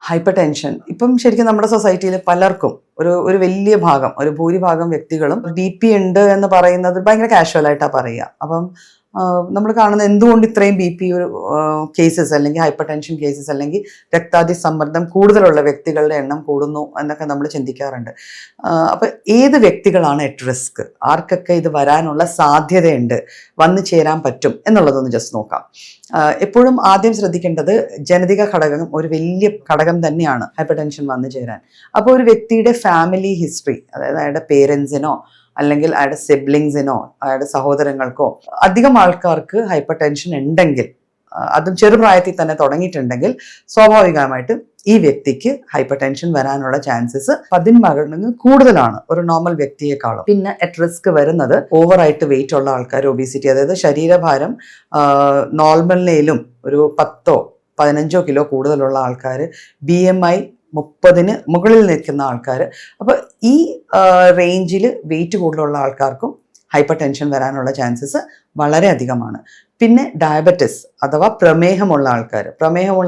Hyper tension ഇപ്പം ശരിക്കും നമ്മുടെ സൊസൈറ്റിയിൽ പലർക്കും ഒരു വലിയ ഭാഗം, ഒരു ഭൂരിഭാഗം വ്യക്തികളും BP ഉണ്ട് എന്ന് പറയുന്നത് ഭയങ്കര കാഷ്വൽ ആയിട്ടാണ് പറയുക. അപ്പം നമ്മൾ കാണുന്ന എന്തുകൊണ്ട് ഇത്രയും BP കേസസ് അല്ലെങ്കിൽ ഹൈപ്പർ ടെൻഷൻ കേസസ് അല്ലെങ്കിൽ രക്താതി സമ്മർദ്ദം കൂടുതലുള്ള വ്യക്തികളുടെ എണ്ണം കൂടുന്നു എന്നൊക്കെ നമ്മൾ ചിന്തിക്കാറുണ്ട്. അപ്പം ഏത് വ്യക്തികളാണ് അറ്റ് റിസ്ക്, ആർക്കൊക്കെ ഇത് വരാനുള്ള സാധ്യതയുണ്ട്, വന്നു ചേരാൻ പറ്റും എന്നുള്ളതൊന്ന് ജസ്റ്റ് നോക്കാം. എപ്പോഴും ആദ്യം ശ്രദ്ധിക്കേണ്ടത് ജനിതക ഘടകം ഒരു വലിയ ഘടകം തന്നെയാണ് ഹൈപ്പർ ടെൻഷൻ വന്നു ചേരാൻ. അപ്പോൾ ഒരു വ്യക്തിയുടെ ഫാമിലി ഹിസ്റ്ററി, അതായത് അയാളുടെ പേരൻസിനോ അല്ലെങ്കിൽ അയാളുടെ സിബ്ലിങ്സിനോ അയാളുടെ സഹോദരങ്ങൾക്കോ അധികം ആൾക്കാർക്ക് ഹൈപ്പർ ടെൻഷൻ ഉണ്ടെങ്കിൽ, അതും ചെറുപ്രായത്തിൽ തന്നെ തുടങ്ങിയിട്ടുണ്ടെങ്കിൽ സ്വാഭാവികമായിട്ട് ഈ വ്യക്തിക്ക് ഹൈപ്പർ ടെൻഷൻ വരാനുള്ള ചാൻസസ് 10 മടങ്ങ് കൂടുതലാണ് ഒരു നോർമൽ വ്യക്തിയെക്കാളും. പിന്നെ അറ്റ് റിസ്ക് വരുന്നത് ഓവറായിട്ട് വെയിറ്റ് ഉള്ള ആൾക്കാർ, ഒബീസിറ്റി, അതായത് ശരീരഭാരം നോർമലിനേലും ഒരു 10-15 കിലോ കൂടുതലുള്ള ആൾക്കാർ, BMI 30 മുകളിൽ നിൽക്കുന്ന ആൾക്കാർ. അപ്പോൾ ഈ റേഞ്ചിൽ വെയിറ്റ് കൂടുതലുള്ള ആൾക്കാർക്കും ഹൈപ്പർ ടെൻഷൻ വരാനുള്ള ചാൻസസ് വളരെ അധികമാണ്. പിന്നെ ഡയബറ്റിസ് അഥവാ പ്രമേഹമുള്ള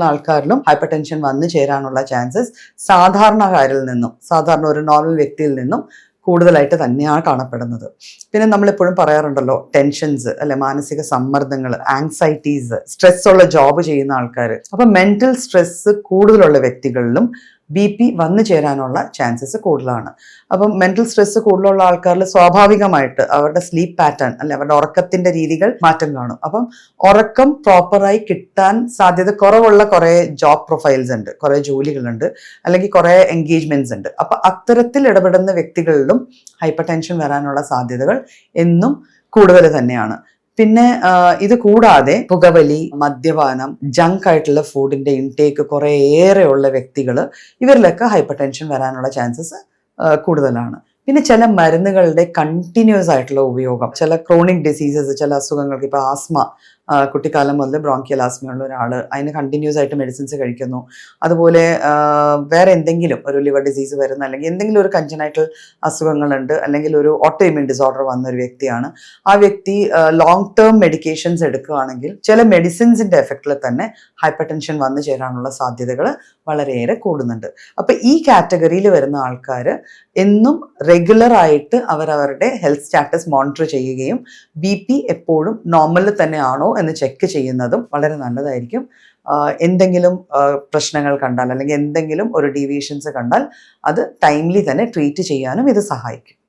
ആൾക്കാരിലും ഹൈപ്പർ ടെൻഷൻ വന്നു ചേരാനുള്ള ചാൻസസ് സാധാരണക്കാരിൽ നിന്നും, സാധാരണ ഒരു നോർമൽ വ്യക്തിയിൽ നിന്നും കൂടുതലായിട്ട് തന്നെയാണ് കാണപ്പെടുന്നത്. പിന്നെ നമ്മളെപ്പോഴും പറയാറുണ്ടല്ലോ ടെൻഷൻസ് അല്ലെ, മാനസിക സമ്മർദ്ദങ്ങൾ, ആങ്സൈറ്റീസ്, സ്ട്രെസ് ഉള്ള ജോബ് ചെയ്യുന്ന ആൾക്കാർ. അപ്പൊ മെന്റൽ സ്ട്രെസ് കൂടുതലുള്ള വ്യക്തികളിലും BP വന്നു ചേരാനുള്ള ചാൻസസ് കൂടുതലാണ്. അപ്പം മെന്റൽ സ്ട്രെസ് കൂടുതലുള്ള ആൾക്കാരിൽ സ്വാഭാവികമായിട്ട് അവരുടെ സ്ലീപ്പ് പാറ്റേൺ അല്ലെ, അവരുടെ ഉറക്കത്തിന്റെ രീതികൾ മാറ്റം കാണും. അപ്പം ഉറക്കം പ്രോപ്പറായി കിട്ടാൻ സാധ്യത കുറവുള്ള കുറെ ജോബ് പ്രൊഫൈൽസ് ഉണ്ട്, കുറെ ജോലികളുണ്ട്, അല്ലെങ്കിൽ കുറെ എൻഗേജ്മെന്റ്സ് ഉണ്ട്. അപ്പൊ അത്തരത്തിൽ ഇടപെടുന്ന വ്യക്തികളിലും ഹൈപ്പർ ടെൻഷൻ വരാനുള്ള സാധ്യതകൾ എന്നും കൂടുതൽ തന്നെയാണ്. പിന്നെ ഇത് കൂടാതെ പുകവലി, മദ്യപാനം, ജങ്ക് ആയിട്ടുള്ള ഫുഡിന്റെ ഇൻടേക്ക് കുറെ ഏറെ ഉള്ള വ്യക്തികൾ, ഇവരിലൊക്കെ ഹൈപ്പർ ടെൻഷൻ വരാനുള്ള ചാൻസസ് കൂടുതലാണ്. പിന്നെ ചില മരുന്നുകളുടെ കണ്ടിന്യൂസ് ആയിട്ടുള്ള ഉപയോഗം, ചില ക്രോണിക് ഡിസീസസ്, ചില അസുഖങ്ങൾക്ക്, ഇപ്പോൾ ആസ്മ, കുട്ടിക്കാലം മുതൽ ബ്രോങ്കിയൽ ആസ്മയുള്ള ഒരാൾ അതിന് കണ്ടിന്യൂസ് ആയിട്ട് മെഡിസിൻസ് കഴിക്കുന്നു. അതുപോലെ വേറെ എന്തെങ്കിലും ഒരു ലിവർ ഡിസീസ് വരുന്ന, അല്ലെങ്കിൽ എന്തെങ്കിലും ഒരു കഞ്ചനൈറ്റൽ അസുഖങ്ങളുണ്ട്, അല്ലെങ്കിൽ ഒരു ഓട്ടോ ഇമ്യൂൺ ഡിസോർഡർ വന്ന ഒരു വ്യക്തിയാണ്, ആ വ്യക്തി ലോങ് ടേം മെഡിക്കേഷൻസ് എടുക്കുകയാണെങ്കിൽ ചില മെഡിസിൻസിന്റെ എഫക്റ്റിൽ തന്നെ ഹൈപ്പർ ടെൻഷൻ വന്നു ചേരാനുള്ള സാധ്യതകൾ വളരെയേറെ കൂടുന്നുണ്ട്. അപ്പൊ ഈ കാറ്റഗറിയിൽ വരുന്ന ആൾക്കാർ എന്നും റെഗുലർ ആയിട്ട് അവരവരുടെ ഹെൽത്ത് സ്റ്റാറ്റസ് മോണിറ്റർ ചെയ്യുകയും BP എപ്പോഴും നോർമലിൽ തന്നെ ആണോ എന്ന് ചെക്ക് ചെയ്യുന്നതും വളരെ നല്ലതായിരിക്കും. എന്തെങ്കിലും പ്രശ്നങ്ങൾ കണ്ടാൽ അല്ലെങ്കിൽ എന്തെങ്കിലും ഒരു ഡീവിയേഷൻസ് കണ്ടാൽ അത് ടൈംലി തന്നെ ട്രീറ്റ് ചെയ്യാനും ഇത് സഹായിക്കും.